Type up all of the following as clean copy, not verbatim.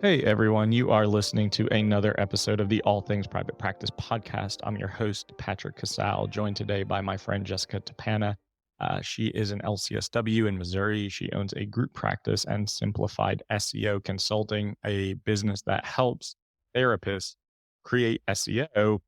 Hey everyone, you are listening to another episode of the All Things Private Practice podcast. I'm your host, Patrick Casale, joined today by my friend Jessica Tappana. She is an LCSW in Missouri. She owns a group practice and Simplified SEO Consulting, a business that helps therapists create SEO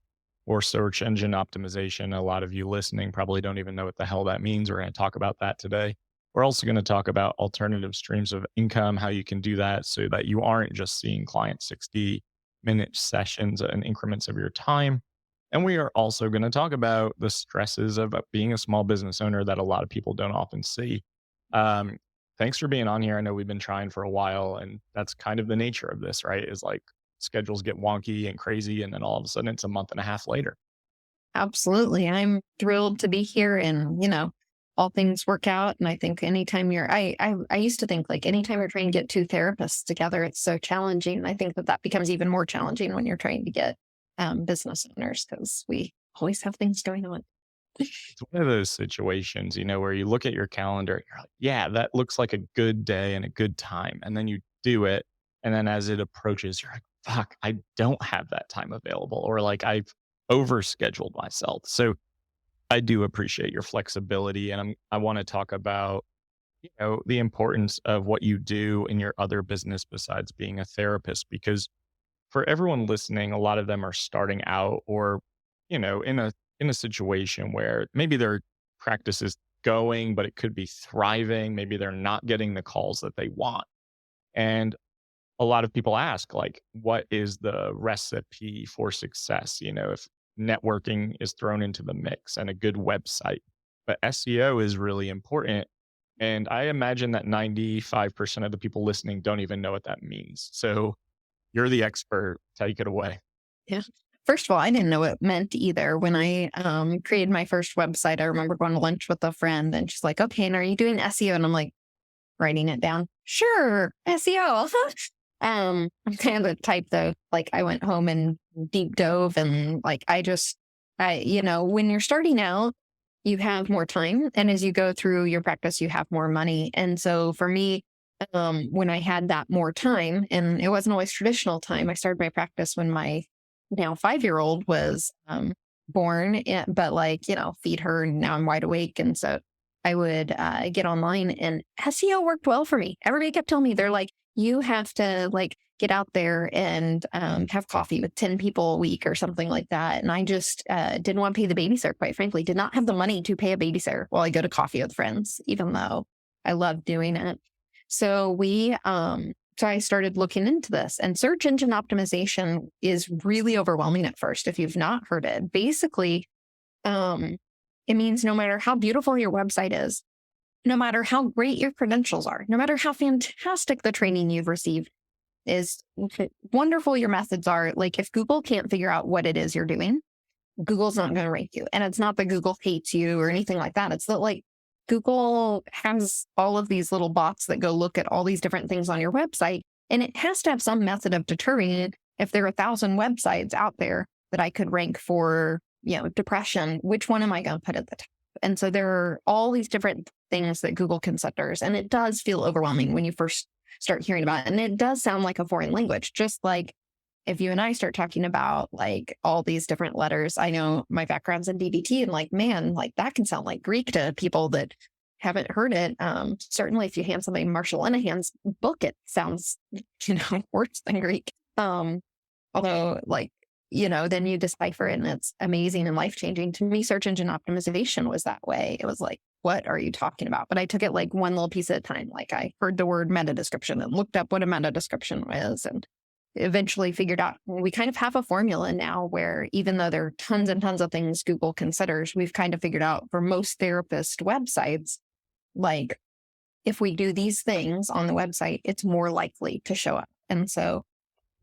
or search engine optimization. A lot of you listening probably don't even know what the hell that means. We're going to talk about that today. We're also going to talk about alternative streams of income, how you can do that so that you aren't just seeing clients 60-minute sessions and increments of your time. And we are also going to talk about the stresses of being a small business owner that a lot of people don't often see. Um, Thanks for being on here. I know we've been trying for a while, and that's kind of the nature of this, right? Is like schedules get wonky and crazy, and then all of a sudden it's a month and a half later. Absolutely. I'm thrilled to be here and, all things work out. And I think anytime I used to think like anytime you're trying to get two therapists together, it's so challenging. I think that becomes even more challenging when you're trying to get business owners because we always have things going on. It's one of those situations, where you look at your calendar and you're like, yeah, that looks like a good day and a good time. And then you do it. And then as it approaches, you're like, fuck, I don't have that time available. Or like I've overscheduled myself. So I do appreciate your flexibility. And I want to talk about, the importance of what you do in your other business besides being a therapist, because for everyone listening, a lot of them are starting out or, in a situation where maybe their practice is going, but it could be thriving. Maybe they're not getting the calls that they want. And a lot of people ask, like, what is the recipe for success? If networking is thrown into the mix and a good website, but SEO is really important. And I imagine that 95% of the people listening don't even know what that means. So you're the expert. Take it away. Yeah. First of all, I didn't know what it meant either. When I created my first website, I remember going to lunch with a friend and she's like, okay, and are you doing SEO? And I'm like, writing it down. Sure, SEO. I'm kind of the type though, like I went home and deep dove and like when you're starting out, you have more time. And as you go through your practice, you have more money. And so for me, when I had that more time, and it wasn't always traditional time, I started my practice when my now 5-year-old was born, but feed her and now I'm wide awake. And so I would get online and SEO worked well for me. Everybody kept telling me, they're like, you have to get out there and have coffee with 10 people a week or something like that. And I just didn't want to pay the babysitter, quite frankly, did not have the money to pay a babysitter while I go to coffee with friends, even though I love doing it. So so I started looking into this, and search engine optimization is really overwhelming at first. If you've not heard it, basically, it means no matter how beautiful your website is, no matter how great your credentials are, no matter how fantastic the training you've received is, wonderful your methods are, like if Google can't figure out what it is you're doing, Google's not going to rank you. And it's not that Google hates you or anything like that. It's that Google has all of these little bots that go look at all these different things on your website, and it has to have some method of determining if there are 1,000 websites out there that I could rank for, depression, which one am I going to put at the top? And so there are all these different things that Google considers, and it does feel overwhelming when you first start hearing about it. And it does sound like a foreign language, just like if you and I start talking about all these different letters. I know my background's in DBT, and man, that can sound like Greek to people that haven't heard it. Certainly if you hand somebody Marshall Linehan's book, it sounds, worse than Greek. Although then you decipher it and it's amazing and life-changing. To me, search engine optimization was that way. It was like, what are you talking about? But I took it one little piece at a time. I heard the word meta description and looked up what a meta description was, and eventually figured out we kind of have a formula now where even though there are tons and tons of things Google considers, we've kind of figured out for most therapist websites, if we do these things on the website, it's more likely to show up. And so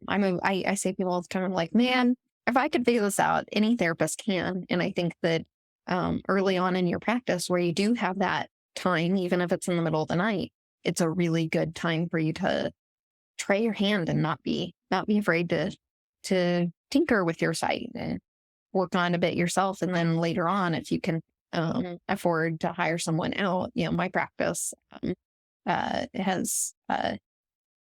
I say people all the time, I'm like, man, if I could figure this out, any therapist can. And I think that early on in your practice where you do have that time, even if it's in the middle of the night, it's a really good time for you to try your hand and not be afraid to tinker with your site and work on a bit yourself. And then later on, if you can afford to hire someone out, my practice has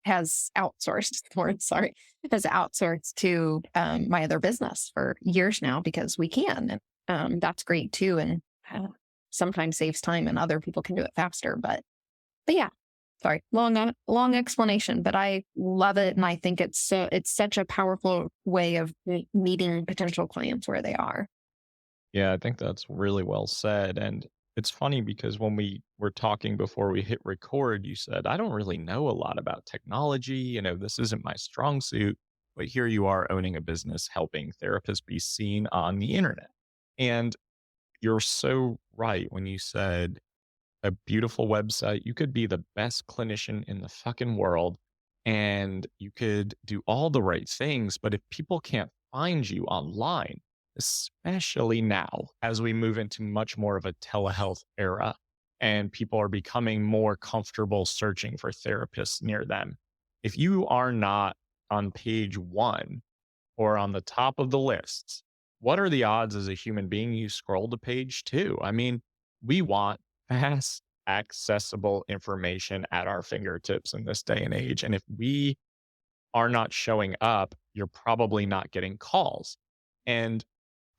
has outsourced, Lord, sorry, has outsourced to my other business for years now because we can. And that's great too. And sometimes saves time and other people can do it faster. But yeah, sorry, long explanation, but I love it. And I think it's such a powerful way of meeting potential clients where they are. Yeah, I think that's really well said. And it's funny because when we were talking before we hit record, you said, I don't really know a lot about technology. This isn't my strong suit. But here you are owning a business helping therapists be seen on the internet. And you're so right when you said a beautiful website. You could be the best clinician in the fucking world and you could do all the right things. But if people can't find you online, especially now as we move into much more of a telehealth era and people are becoming more comfortable searching for therapists near them, if you are not on page one or on the top of the lists, what are the odds as a human being you scroll to page two? I mean, we want fast, accessible information at our fingertips in this day and age. And if we are not showing up, you're probably not getting calls. And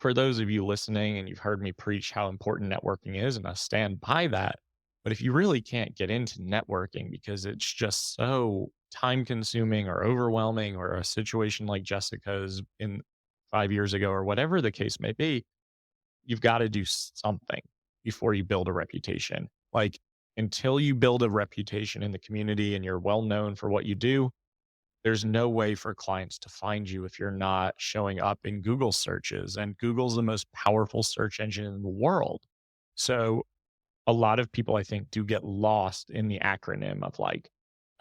for those of you listening, and you've heard me preach how important networking is, and I stand by that. But if you really can't get into networking because it's just so time consuming or overwhelming, or a situation like Jessica's in 5 years ago, or whatever the case may be, you've got to do something before you build a reputation. Like, until you build a reputation in the community and you're well known for what you do, there's no way for clients to find you if you're not showing up in Google searches. And Google's the most powerful search engine in the world. So a lot of people, I think, do get lost in the acronym of like,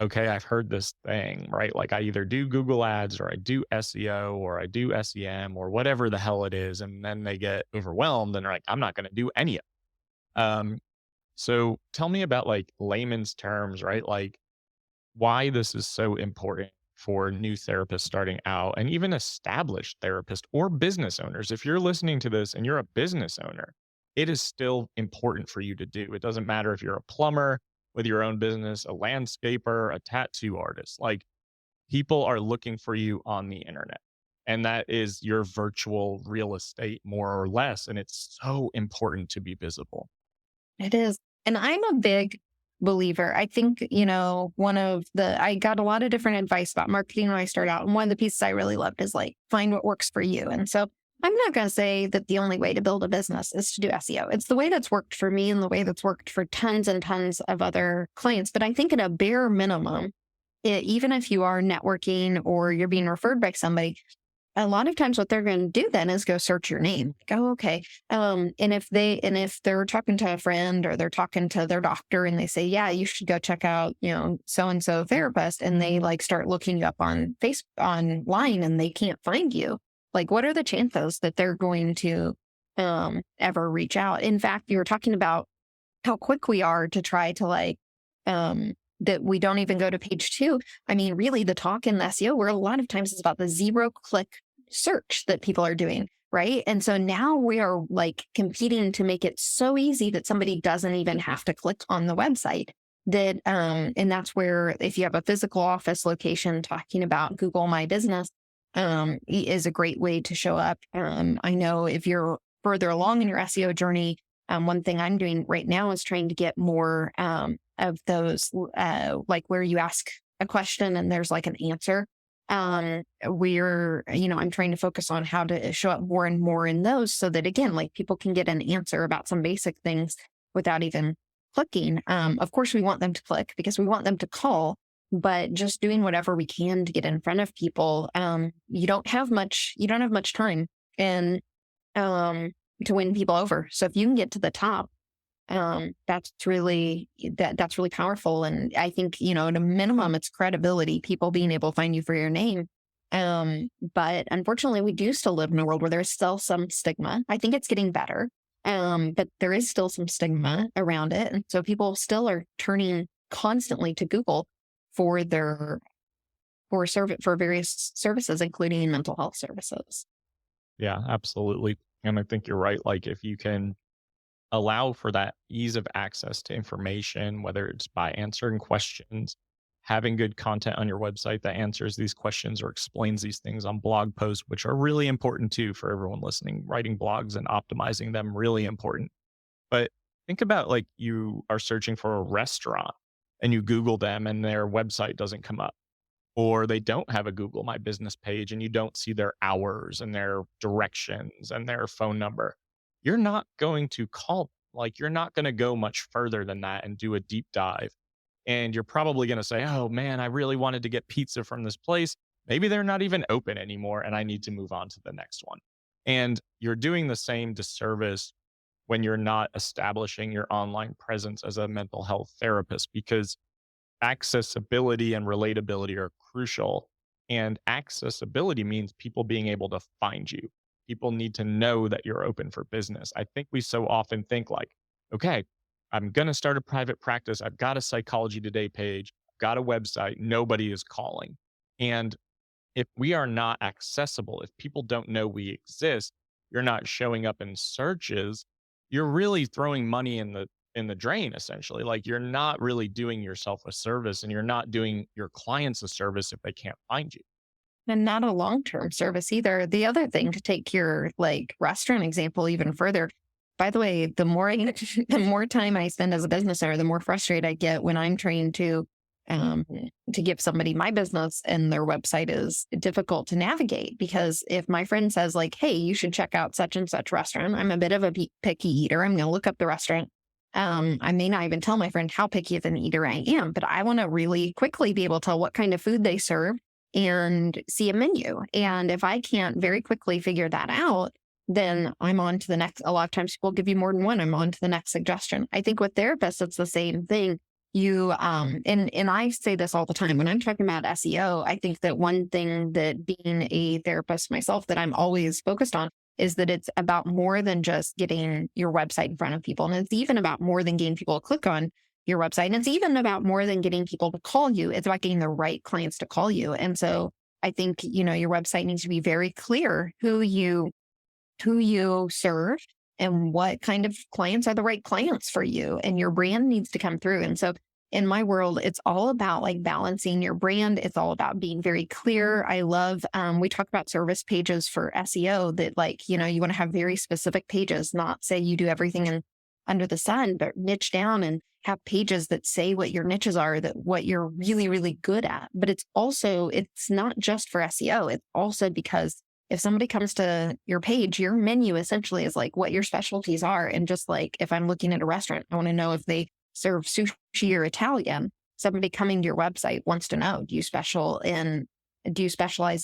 okay, I've heard this thing, right? Like I either do Google ads or I do SEO or I do SEM or whatever the hell it is. And then they get overwhelmed and they're like, I'm not going to do any of it. So tell me about like layman's terms, right? Like why this is so important for new therapists starting out and even established therapists or business owners. If you're listening to this and you're a business owner, it is still important for you to do. It doesn't matter if you're a plumber with your own business, a landscaper, a tattoo artist. Like people are looking for you on the internet. And that is your virtual real estate, more or less. And it's so important to be visible. It is. And I'm a big believer. I think, I got a lot of different advice about marketing when I started out. And one of the pieces I really loved is like, find what works for you. And so I'm not going to say that the only way to build a business is to do SEO. It's the way that's worked for me and the way that's worked for tons and tons of other clients. But I think at a bare minimum, even if you are networking or you're being referred by somebody, a lot of times what they're going to do then is go search your name. Go, okay. And if they're talking to a friend or they're talking to their doctor and they say, yeah, you should go check out, so-and-so therapist. And they like start looking you up on Facebook online and they can't find you. Like, what are the chances that they're going to ever reach out? In fact, you were talking about how quick we are to try to that we don't even go to page two. I mean, really the talk in SEO where a lot of times it's about the 0-click search that people are doing, right? And so now we are like competing to make it so easy that somebody doesn't even have to click on the website. And that's where if you have a physical office location, talking about Google My Business is a great way to show up. I know if you're further along in your SEO journey, one thing I'm doing right now is trying to get more of those, like where you ask a question and there's like an answer. I'm trying to focus on how to show up more and more in those so that again, like people can get an answer about some basic things without even clicking. Of course, we want them to click because we want them to call, but just doing whatever we can to get in front of people. You don't have much time and to win people over. So if you can get to the top, that's really powerful. And I think, at a minimum, it's credibility, people being able to find you for your name. But unfortunately, we do still live in a world where there's still some stigma. I think it's getting better. But there is still some stigma around it. And so people still are turning constantly to Google for for various services, including mental health services. Yeah, absolutely. And I think you're right. Like if you can allow for that ease of access to information, whether it's by answering questions, having good content on your website that answers these questions or explains these things on blog posts, which are really important too for everyone listening. Writing blogs and optimizing them, really important. But think about like you are searching for a restaurant and you Google them and their website doesn't come up, or they don't have a Google My Business page and you don't see their hours and their directions and their phone number. You're not going to call, like, you're not going to go much further than that and do a deep dive. And you're probably going to say, oh man, I really wanted to get pizza from this place. Maybe they're not even open anymore and I need to move on to the next one. And you're doing the same disservice when you're not establishing your online presence as a mental health therapist, because accessibility and relatability are crucial. And accessibility means people being able to find you. People need to know that you're open for business. I think we so often think like, okay, I'm going to start a private practice. I've got a Psychology Today page, I've got a website. Nobody is calling. And if we are not accessible, if people don't know we exist, you're not showing up in searches, you're really throwing money in the drain essentially. Like you're not really doing yourself a service and you're not doing your clients a service if they can't find you. And not a long-term service either. The other thing, to take your like restaurant example even further, by the way, the more the more time I spend as a business owner, the more frustrated I get when I'm trying um, to give somebody my business and their website is difficult to navigate. Because if my friend says like, hey, you should check out such and such restaurant, I'm a bit of a picky eater. I'm going to look up the restaurant. I may not even tell my friend how picky of an eater I am, but I want to really quickly be able to tell what kind of food they serve and see a menu. And if I can't very quickly figure that out, then I'm on to the next. A lot of times people give you more than one. I'm on to the next suggestion. I think with therapists, it's the same thing. And I say this all the time when I'm talking about SEO. I think that one thing that being a therapist myself that I'm always focused on is that it's about more than just getting your website in front of people. And it's even about more than getting people to click on your website. And it's even about more than getting people to call you. It's about getting the right clients to call you. And so I think, your website needs to be very clear who you serve and what kind of clients are the right clients for you. And your brand needs to come through. And so in my world, it's all about like balancing your brand. It's all about being very clear. I love, we talk about service pages for SEO that like, you want to have very specific pages, not say you do everything under the sun, but niche down and have pages that say what your niches are, that what you're really, really good at. But it's not just for SEO. It's also because if somebody comes to your page, your menu essentially is like what your specialties are. And just like if I'm looking at a restaurant, I want to know if they serve sushi or Italian. Somebody coming to your website wants to know, do you specialize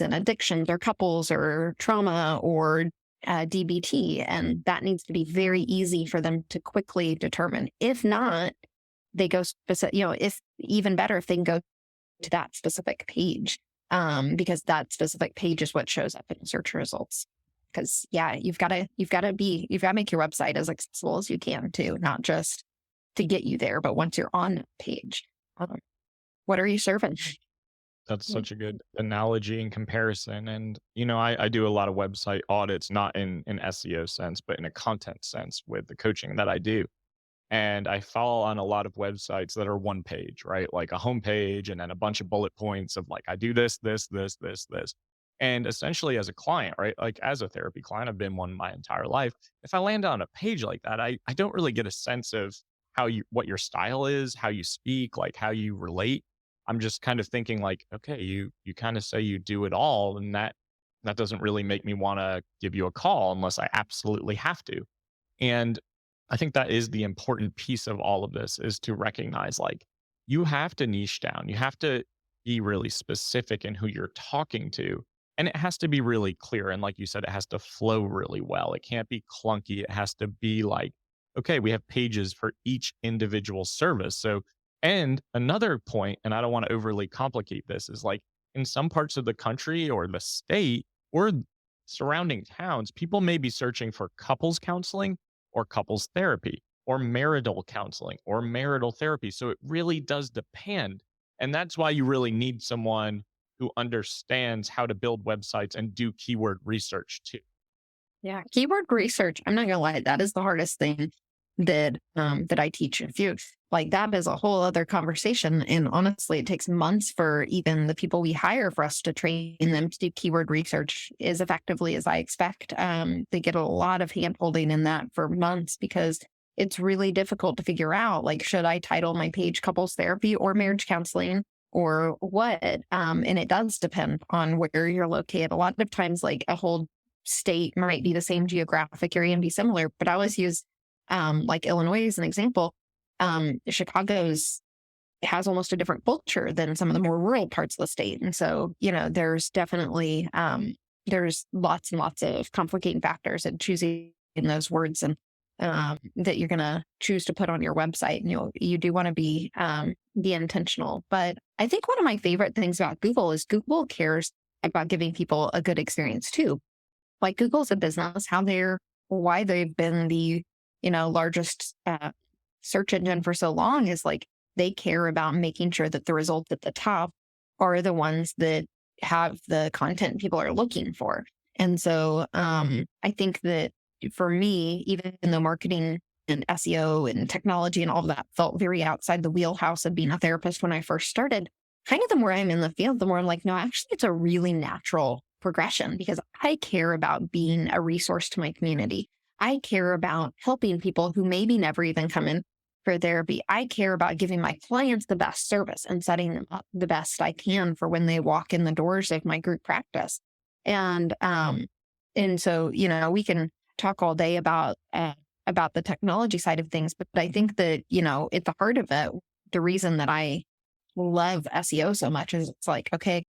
in addictions or couples or trauma or DBT? And that needs to be very easy for them to quickly determine. If not, they go specific, if even better, if they can go to that specific page. Because that specific page is what shows up in search results. Because you've got to make your website as accessible as you can too, not just to get you there, but once you're on that page, what are you serving? That's such a good analogy and comparison. And, I do a lot of website audits, not in an SEO sense, but in a content sense with the coaching that I do. And I fall on a lot of websites that are one page, right? Like a homepage and then a bunch of bullet points of like, I do this, this, this, this, this. And essentially as a client, right? Like as a therapy client, I've been one my entire life. If I land on a page like that, I don't really get a sense of what your style is, how you speak, like how you relate. I'm just kind of thinking like, okay, you kind of say you do it all. And that doesn't really make me want to give you a call unless I absolutely have to. And I think that is the important piece of all of this, is to recognize like you have to niche down. You have to be really specific in who you're talking to. And it has to be really clear. And like you said, it has to flow really well. It can't be clunky. It has to be like, okay, we have pages for each individual service. So, and another point, and I don't want to overly complicate this, is like in some parts of the country or the state or surrounding towns, people may be searching for couples counseling or couples therapy or marital counseling or marital therapy. So it really does depend. And that's why you really need someone who understands how to build websites and do keyword research too. Yeah, keyword research. I'm not gonna lie, that is the hardest thing that I teach. like that is a whole other conversation. And honestly, it takes months for even the people we hire for us to train them to do keyword research as effectively as I expect. They get a lot of hand holding in that for months because it's really difficult to figure out, like, should I title my page couples therapy or marriage counseling or what? And it does depend on where you're located. A lot of times, like a whole state might be the same geographic area and be similar, but I always use like Illinois as an example. Chicago's has almost a different culture than some of the more rural parts of the state. And so, there's definitely, there's lots and lots of complicating factors in choosing those words and that you're going to choose to put on your website. And you do want to be intentional. But I think one of my favorite things about Google is Google cares about giving people a good experience too. Like Google's a business, why they've been the, largest search engine for so long is like they care about making sure that the results at the top are the ones that have the content people are looking for. And so I think that for me, even though marketing and SEO and technology and all of that felt very outside the wheelhouse of being a therapist when I first started, kind of the more I'm in the field, the more I'm like, no, actually, it's a really natural progression because I care about being a resource to my community. I care about helping people who maybe never even come in for therapy. I care about giving my clients the best service and setting them up the best I can for when they walk in the doors of my group practice. And so, we can talk all day about the technology side of things, but I think that, at the heart of it, the reason that I love SEO so much is it's like, okay,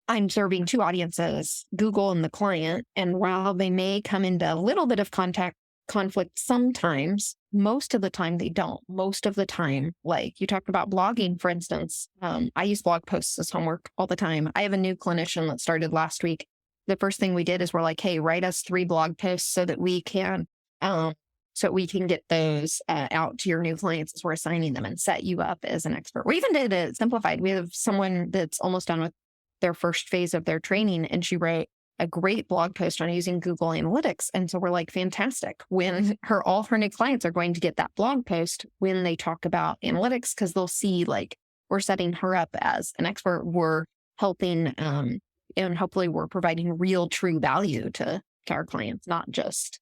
I'm serving two audiences, Google and the client. And while they may come into a little bit of conflict sometimes, most of the time they don't. Most of the time, like you talked about blogging, for instance, I use blog posts as homework all the time. I have a new clinician that started last week. The first thing we did is we're like, hey, write us 3 blog posts so that we can get those out to your new clients as we're assigning them and set you up as an expert. We even did it simplified. We have someone that's almost done with their first phase of their training, and she wrote a great blog post on using Google Analytics. And so we're like, fantastic. When all her new clients are going to get that blog post when they talk about analytics, because they'll see like we're setting her up as an expert. We're helping, and hopefully we're providing real, true value to our clients, not just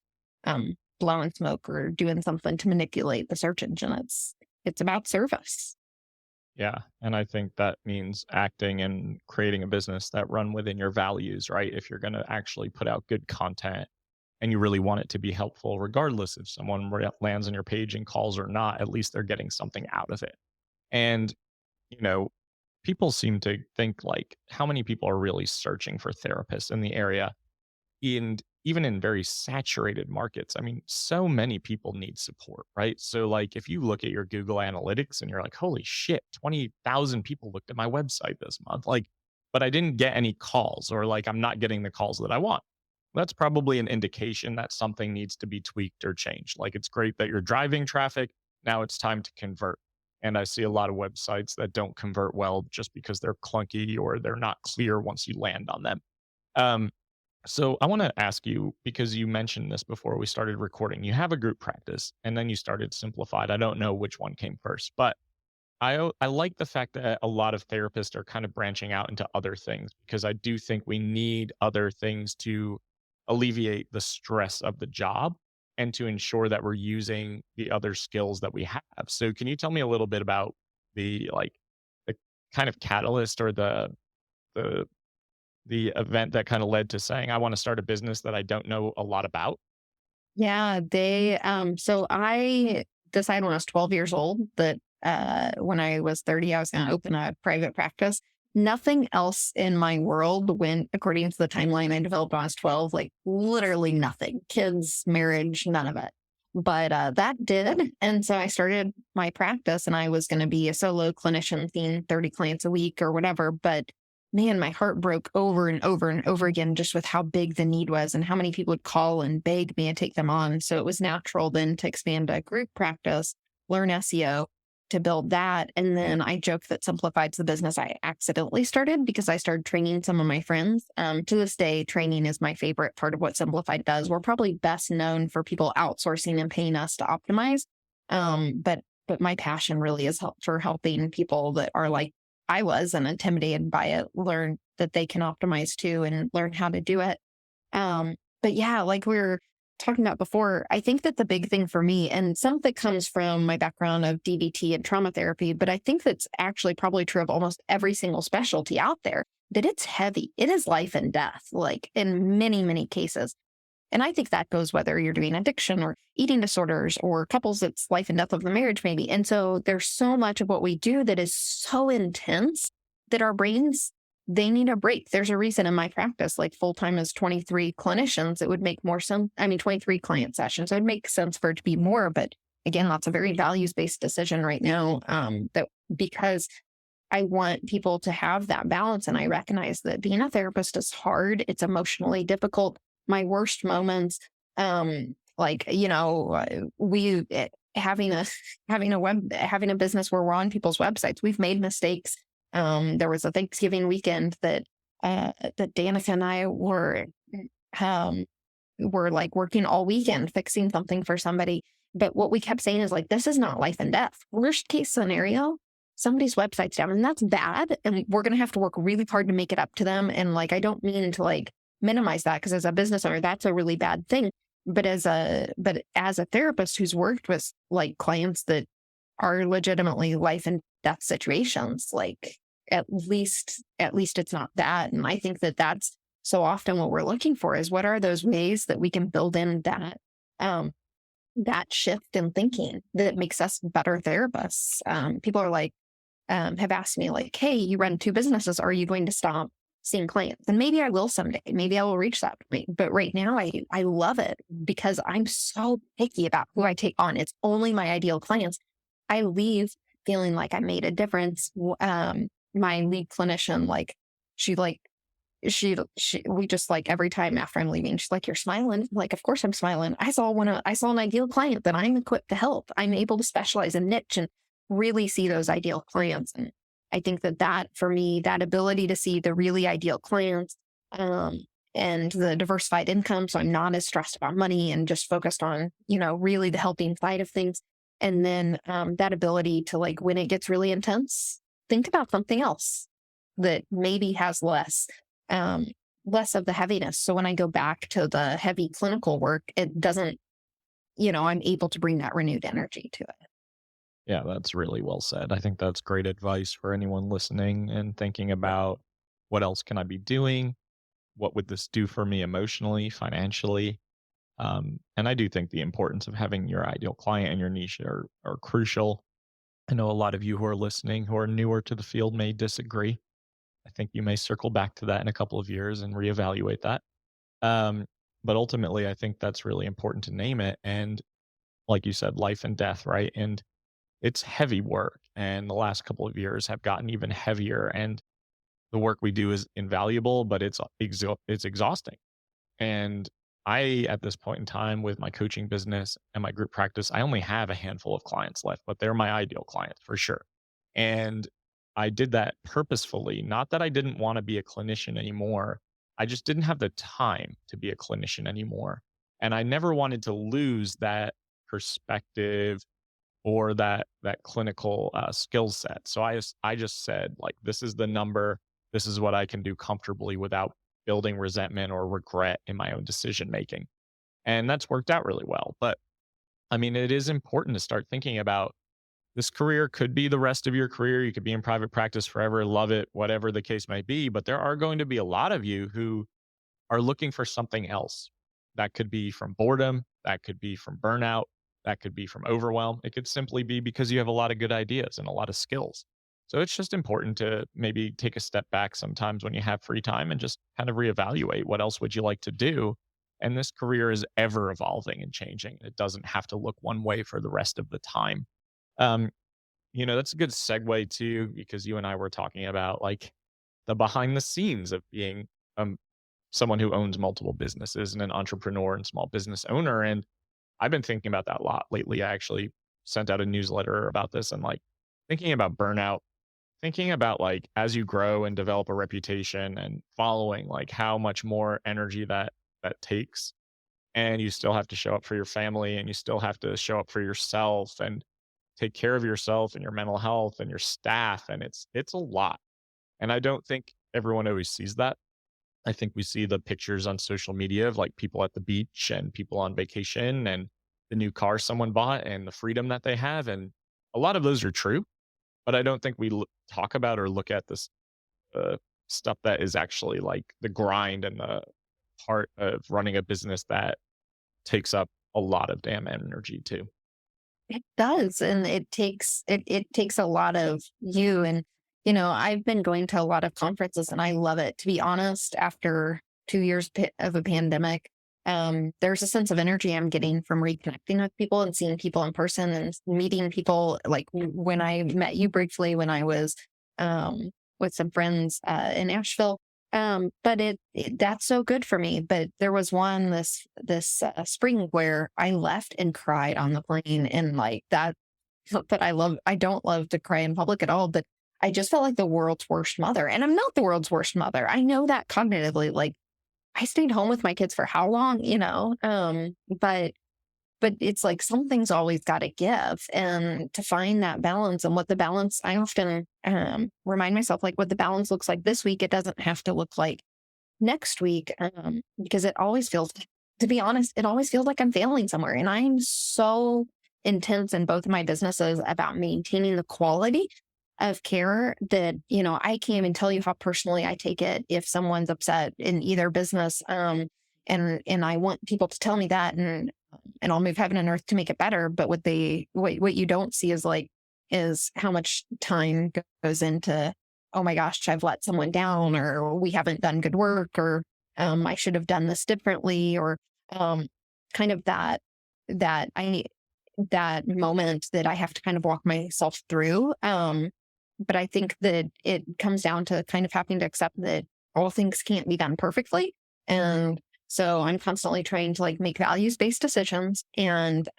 blowing smoke or doing something to manipulate the search engine. It's about service. Yeah. And I think that means acting and creating a business that run within your values, right? If you're going to actually put out good content and you really want it to be helpful, regardless if someone lands on your page and calls or not, at least they're getting something out of it. And, you know, people seem to think like, how many people are really searching for therapists in the area? And even in very saturated markets, I mean, so many people need support, right? So, like, if you look at your Google Analytics and you're like, holy shit, 20,000 people looked at my website this month, like, but I didn't get any calls, or like, I'm not getting the calls that I want. That's probably an indication that something needs to be tweaked or changed. Like, it's great that you're driving traffic. Now it's time to convert. And I see a lot of websites that don't convert well just because they're clunky or they're not clear once you land on them. Um, so I want to ask you, because you mentioned this before we started recording, you have a group practice and then you started Simplified. I don't know which one came first, but I like the fact that a lot of therapists are kind of branching out into other things, because I do think we need other things to alleviate the stress of the job and to ensure that we're using the other skills that we have. So can you tell me a little bit about the kind of catalyst, or the the event that kind of led to saying, I want to start a business that I don't know a lot about? Yeah, so I decided when I was 12 years old that when I was 30, I was going to open a private practice. Nothing else in my world went according to the timeline I developed when I was 12, like literally nothing. Kids, marriage, none of it. But that did. And so I started my practice, and I was going to be a solo clinician seeing 30 clients a week or whatever. But man, my heart broke over and over and over again, just with how big the need was and how many people would call and beg me to take them on. So it was natural then to expand a group practice, learn SEO, to build that. And then I joke that Simplified's the business I accidentally started because I started training some of my friends. To this day, training is my favorite part of what Simplified does. We're probably best known for people outsourcing and paying us to optimize. But but my passion really is for helping people that are like I was and intimidated by it, learn that they can optimize too and learn how to do it. But yeah, like we were talking about before, I think that the big thing for me, and some of it comes from my background of DBT and trauma therapy, but I think that's actually probably true of almost every single specialty out there, that it's heavy. It is life and death, like in many, many cases. And I think that goes whether you're doing addiction or eating disorders or couples, it's life and death of the marriage, maybe. And so there's so much of what we do that is so intense that our brains, they need a break. There's a reason in my practice, like full time is 23 clinicians, it would make more sense. I mean, 23 client sessions, it would make sense for it to be more. But again, that's a very values based decision right now. That because I want people to have that balance. And I recognize that being a therapist is hard. It's emotionally difficult. My worst moments, like, having a business where we're on people's websites, we've made mistakes. There was a Thanksgiving weekend that Danica and I were like working all weekend fixing something for somebody. But what we kept saying is like, this is not life and death. Worst case scenario, somebody's website's down and that's bad. And we're going to have to work really hard to make it up to them. And like, I don't mean to like minimize that because as a business owner, that's a really bad thing. But as a therapist who's worked with like clients that are legitimately life and death situations, like at least it's not that. And I think that that's so often what we're looking for is what are those ways that we can build in that shift in thinking that makes us better therapists. People are like, have asked me like, hey, you run two businesses. Are you going to stop seeing clients? And maybe I will someday. Maybe I will reach that point. But right now I love it because I'm so picky about who I take on. It's only my ideal clients. I leave feeling like I made a difference. My lead clinician, like she we just like every time after I'm leaving, she's like, you're smiling. I'm like, of course I'm smiling. I saw an ideal client that I'm equipped to help. I'm able to specialize in niche and really see those ideal clients. And I think that for me, that ability to see the really ideal clients, and the diversified income. So I'm not as stressed about money and just focused on, really the helping side of things. And then, that ability to like, when it gets really intense, think about something else that maybe has less of the heaviness. So when I go back to the heavy clinical work, it doesn't, I'm able to bring that renewed energy to it. Yeah, that's really well said. I think that's great advice for anyone listening and thinking about what else can I be doing? What would this do for me emotionally, financially? And I do think the importance of having your ideal client and your niche are crucial. I know a lot of you who are listening who are newer to the field may disagree. I think you may circle back to that in a couple of years and reevaluate that. Um, but ultimately, I think that's really important to name it. And like you said, life and death, right? And it's heavy work. And the last couple of years have gotten even heavier. And the work we do is invaluable, but it's exhausting. And I, at this point in time with my coaching business and my group practice, I only have a handful of clients left, but they're my ideal clients for sure. And I did that purposefully, not that I didn't want to be a clinician anymore. I just didn't have the time to be a clinician anymore. And I never wanted to lose that perspective or that clinical skill set. So I just said like, this is the number. This is what I can do comfortably without building resentment or regret in my own decision making. And that's worked out really well. But I mean, it is important to start thinking about this career could be the rest of your career. You could be in private practice forever, love it, whatever the case may be. But there are going to be a lot of you who are looking for something else. That could be from boredom, that could be from burnout, that could be from overwhelm. It could simply be because you have a lot of good ideas and a lot of skills. So it's just important to maybe take a step back sometimes when you have free time and just kind of reevaluate what else would you like to do. And this career is ever evolving and changing. It doesn't have to look one way for the rest of the time. Um, that's a good segue too, because you and I were talking about like the behind the scenes of being um, someone who owns multiple businesses and an entrepreneur and small business owner. And I've been thinking about that a lot lately. I actually sent out a newsletter about this and like thinking about burnout, thinking about like as you grow and develop a reputation and following, like how much more energy that takes. And you still have to show up for your family and you still have to show up for yourself. And take care of yourself and your mental health and your staff, and it's a lot. And I don't think everyone always sees that. I think we see the pictures on social media of like people at the beach and people on vacation and the new car someone bought and the freedom that they have. And a lot of those are true, but I don't think we talk about or look at this stuff that is actually like the grind and the part of running a business that takes up a lot of damn energy too. It does, and it takes a lot of you, and, I've been going to a lot of conferences, and I love it. To be honest, after 2 years of a pandemic, there's a sense of energy I'm getting from reconnecting with people and seeing people in person and meeting people, like, when I met you briefly when I was, with some friends, in Asheville. But that's so good for me. But there was one this spring where I left and cried on the plane, and like that. Not that I don't love to cry in public at all, but I just felt like the world's worst mother. And I'm not the world's worst mother. I know that cognitively. Like, I stayed home with my kids for how long, but it's like something's always got to give, and to find that balance, and what the balance, I often remind myself, like, what the balance looks like this week, it doesn't have to look like next week, because it always feels, to be honest, it always feels like I'm failing somewhere. And I'm so intense in both of my businesses about maintaining the quality of care that, I can't even tell you how personally I take it if someone's upset in either business. And I want people to tell me that, and I'll move heaven and earth to make it better. But what you don't see is how much time goes into, oh my gosh, I've let someone down, or we haven't done good work, or I should have done this differently, or um, kind of that I that moment that I have to kind of walk myself through. But I think that it comes down to kind of having to accept that all things can't be done perfectly. And so I'm constantly trying to like make values-based decisions, and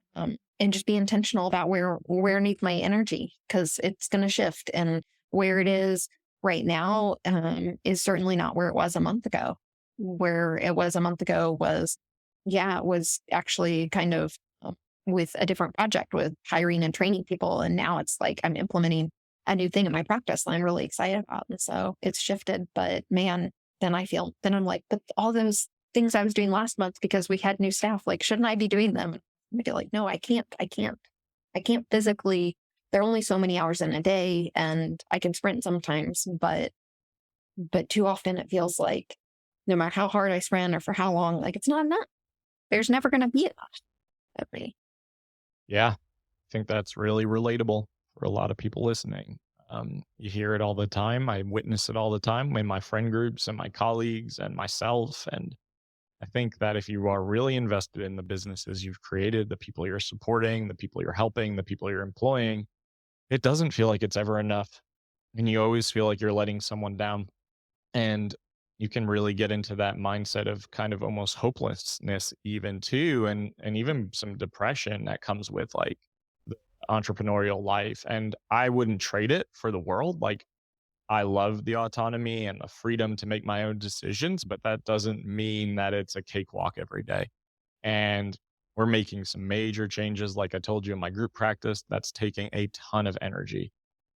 just be intentional about where I need my energy, because it's going to shift. And where it is right now is certainly not where it was a month ago. Where it was a month ago was, yeah, it was actually kind of with a different project with hiring and training people. And now it's like I'm implementing a new thing in my practice that I'm really excited about. And so it's shifted, but man, then I'm like, but all those things I was doing last month because we had new staff, like, shouldn't I be doing them? I feel like, no, I can't physically, there are only so many hours in a day, and I can sprint sometimes, but too often it feels like no matter how hard I sprint or for how long, like, it's not enough. There's never going to be enough of me. Yeah, I think that's really relatable for a lot of people listening. You hear it all the time. I witness it all the time in my friend groups and my colleagues and myself. And I think that if you are really invested in the businesses you've created, the people you're supporting, the people you're helping, the people you're employing, it doesn't feel like it's ever enough. And you always feel like you're letting someone down. And you can really get into that mindset of kind of almost hopelessness even too, and even some depression that comes with like the entrepreneurial life. And I wouldn't trade it for the world. Like, I love the autonomy and the freedom to make my own decisions, but that doesn't mean that it's a cakewalk every day. And we're making some major changes. Like I told you in my group practice, that's taking a ton of energy.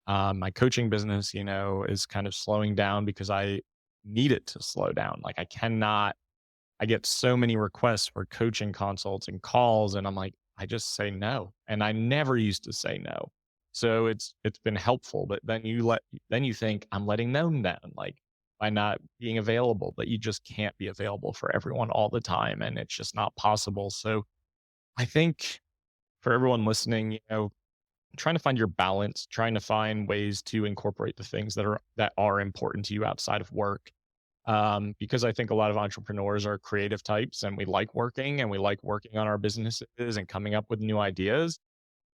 My coaching business, is kind of slowing down because I need it to slow down. Like, I get so many requests for coaching consults and calls, and I'm like, I just say no. And I never used to say no. So it's been helpful, but then you think I'm letting them down, like, by not being available, but you just can't be available for everyone all the time, and it's just not possible. So I think for everyone listening, trying to find your balance, trying to find ways to incorporate the things that are important to you outside of work. Because I think a lot of entrepreneurs are creative types, and we like working, and we like working on our businesses and coming up with new ideas.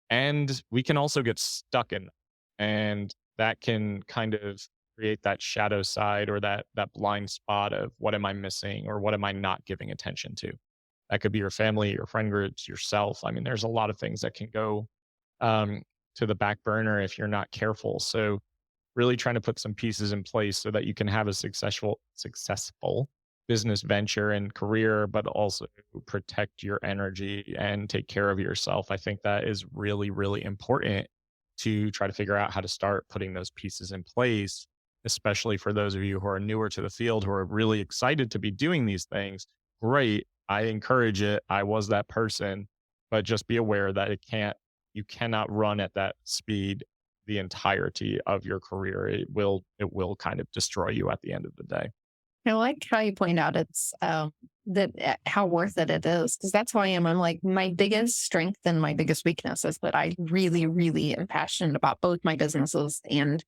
And we can also get stuck in them. And that can kind of create that shadow side, or that blind spot of what am I missing, or what am I not giving attention to? That could be your family, your friend groups, yourself. I mean, there's a lot of things that can go um, to the back burner if you're not careful. So really trying to put some pieces in place so that you can have a successful business venture and career, but also protect your energy and take care of yourself. I think that is really, really important. to try to figure out how to start putting those pieces in place, especially for those of you who are newer to the field, who are really excited to be doing these things. Great. I encourage it. I was that person, but just be aware that you cannot run at that speed the entirety of your career. It will kind of destroy you at the end of the day. I like how you point out how worth it is, because that's how I am. I'm like, my biggest strength and my biggest weakness is that I really, really am passionate about both my businesses and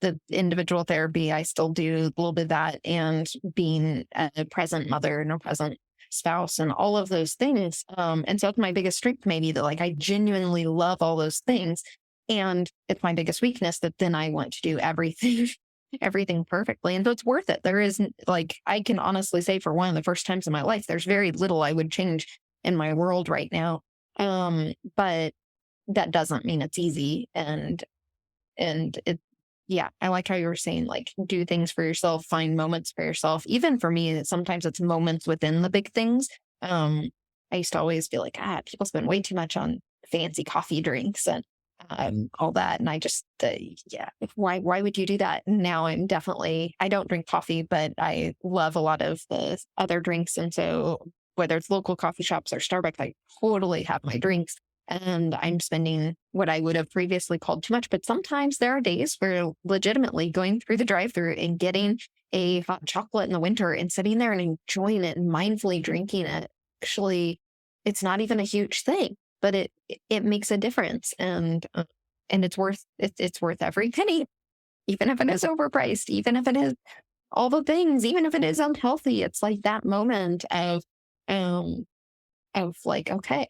the individual therapy. I still do a little bit of that, and being a present mother and a present spouse and all of those things. And so it's my biggest strength, maybe, that like I genuinely love all those things. And it's my biggest weakness that then I want to do everything everything perfectly. And so it's worth it. There isn't, like, I can honestly say for one of the first times in my life, there's very little I would change in my world right now. But that doesn't mean it's easy. And it, yeah, I like how you were saying, like, do things for yourself, find moments for yourself. Even for me, sometimes it's moments within the big things. Um, I used to always feel like, people spend way too much on fancy coffee drinks and all that. And I just, yeah, why would you do that? And now I don't drink coffee, but I love a lot of the other drinks. And so whether it's local coffee shops or Starbucks, I totally have my drinks. And I'm spending what I would have previously called too much. But sometimes there are days where legitimately going through the drive through and getting a hot chocolate in the winter and sitting there and enjoying it and mindfully drinking it, actually, it's not even a huge thing, but it makes a difference. And it's worth every penny, even if it is overpriced, even if it is all the things, even if it is unhealthy. It's like that moment um, of like, okay,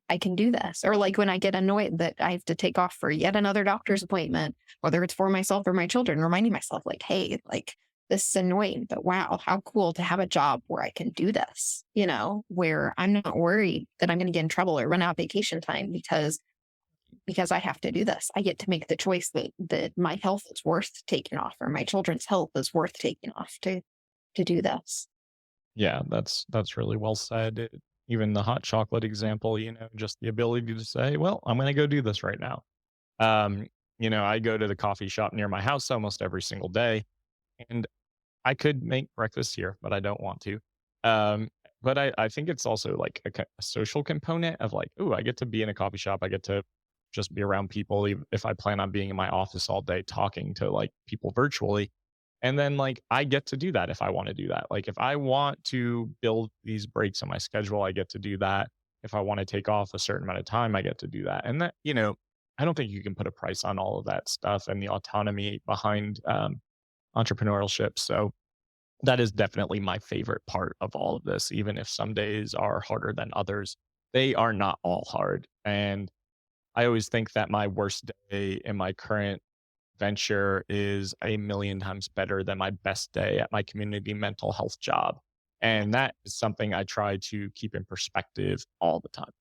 I can do this. Or like when I get annoyed that I have to take off for yet another doctor's appointment, whether it's for myself or my children, reminding myself, like, hey, like, this is annoying, but wow, how cool to have a job where I can do this, where I'm not worried that I'm going to get in trouble or run out of vacation time because I have to do this. I get to make the choice that my health is worth taking off, or my children's health is worth taking off to do this. Yeah, that's really well said. Even the hot chocolate example, just the ability to say, "Well, I'm going to go do this right now." Um, I go to the coffee shop near my house almost every single day, and I could make breakfast here, but I don't want to. Um, but I think it's also like a social component of like, oh, I get to be in a coffee shop. I get to just be around people if I plan on being in my office all day talking to like people virtually. And then like I get to do that if I want to do that. Like if I want to build these breaks in my schedule, I get to do that. If I want to take off a certain amount of time, I get to do that. And that, I don't think you can put a price on all of that stuff and the autonomy behind entrepreneurship. So that is definitely my favorite part of all of this. Even if some days are harder than others, they are not all hard. And I always think that my worst day in my current venture is a million times better than my best day at my community mental health job. And that is something I try to keep in perspective all the time.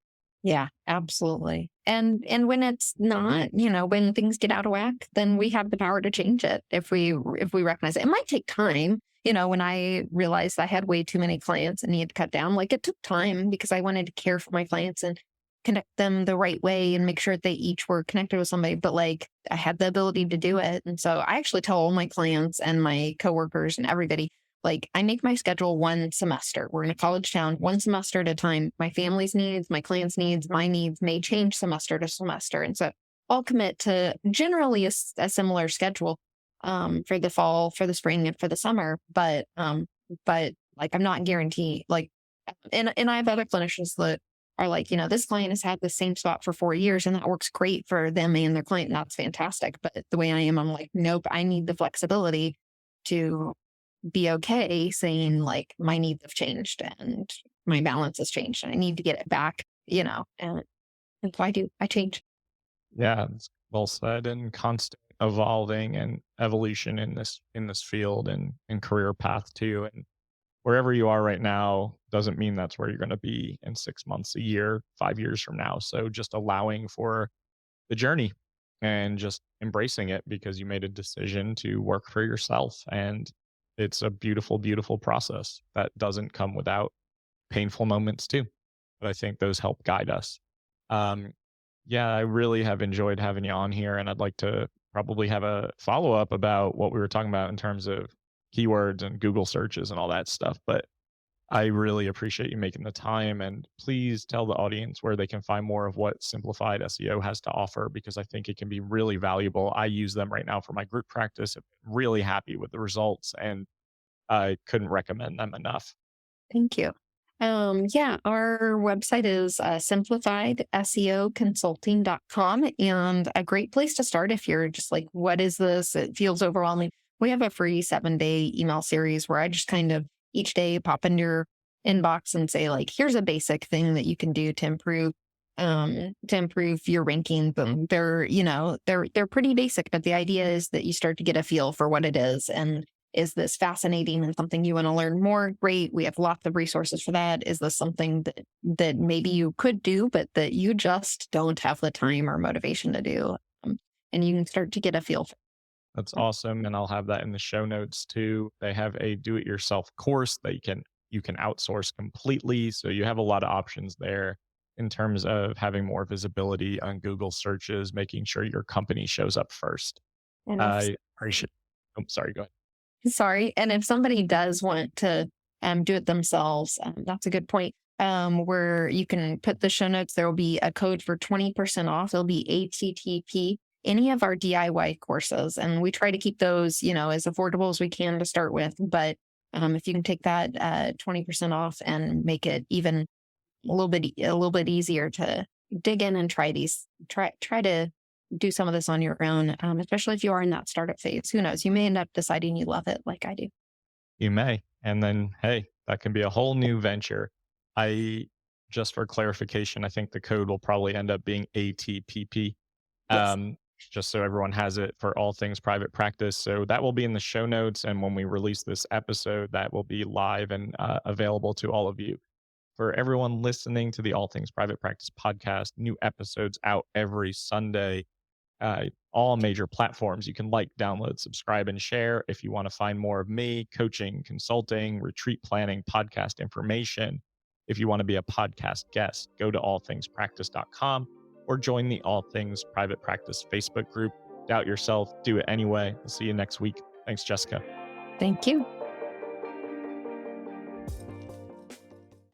Yeah, absolutely. And when it's not, when things get out of whack, then we have the power to change it if we recognize it. It might take time. When I realized I had way too many clients and needed to cut down, like, it took time because I wanted to care for my clients and connect them the right way and make sure they each were connected with somebody. But like, I had the ability to do it. And so I actually tell all my clients and my coworkers and everybody, like, I make my schedule one semester. We're in a college town, one semester at a time. My family's needs, my clients' needs, my needs may change semester to semester. And so I'll commit to generally a similar schedule for the fall, for the spring, and for the summer. But like, I'm not guaranteed, like, and I have other clinicians that are like, this client has had the same spot for 4 years and that works great for them and their client. And that's fantastic. But the way I am, I'm like, nope, I need the flexibility to be okay saying, like, my needs have changed and my balance has changed and I need to get it back, and so I change. Yeah, it's well said, and constant evolving and evolution in this field and career path too. And wherever you are right now doesn't mean that's where you're going to be in 6 months, a year, 5 years from now. So just allowing for the journey and just embracing it because you made a decision to work for yourself. And it's a beautiful, beautiful process that doesn't come without painful moments too. But I think those help guide us. Um, Yeah, I really have enjoyed having you on here, and I'd like to probably have a follow up about what we were talking about in terms of keywords and Google searches and all that stuff. But I really appreciate you making the time, and please tell the audience where they can find more of what Simplified SEO has to offer because I think it can be really valuable. I use them right now for my group practice. I'm really happy with the results, and I couldn't recommend them enough. Thank you. Yeah, our website is simplified SEO consulting.com, and a great place to start if you're just like, what is this? It feels overwhelming. We have a free 7-day email series where I just kind of each day pop into your inbox and say, like, here's a basic thing that you can do to improve your rankings. And they're pretty basic, but the idea is that you start to get a feel for what it is this fascinating and something you want to learn more? Great. We have lots of resources for that. Is this something that maybe you could do, but that you just don't have the time or motivation to do? And you can start to get a feel for That's it. awesome, and I'll have that in the show notes too. They have a do-it-yourself course that you can outsource completely, so you have a lot of options there in terms of having more visibility on Google searches, making sure your company shows up first. And if I appreciate. Oh, sorry, go ahead. Sorry. And if somebody does want to do it themselves, that's a good point. Where you can put the show notes, there will be a code for 20% off. It'll be ATTP, any of our DIY courses. And we try to keep those, as affordable as we can to start with. But if you can take that 20% off and make it even a little bit easier to dig in and try to do some of this on your own, especially if you are in that startup phase. Who knows? You may end up deciding you love it like I do. You may, and then, hey, that can be a whole new venture. I just for clarification, I think the code will probably end up being ATPP, Yes. um, just so everyone has it for all things private practice. So that will be in the show notes, and when we release this episode, that will be live and available to all of you. For everyone listening to the All Things Private Practice podcast, new episodes out every Sunday, all major platforms. You can like, download, subscribe, and share. If you want to find more of me, coaching, consulting, retreat planning, podcast information, if you want to be a podcast guest, go to allthingspractice.com or join the All Things Private Practice Facebook group. Doubt yourself, do it anyway. We'll see you next week. Thanks, Jessica. Thank you.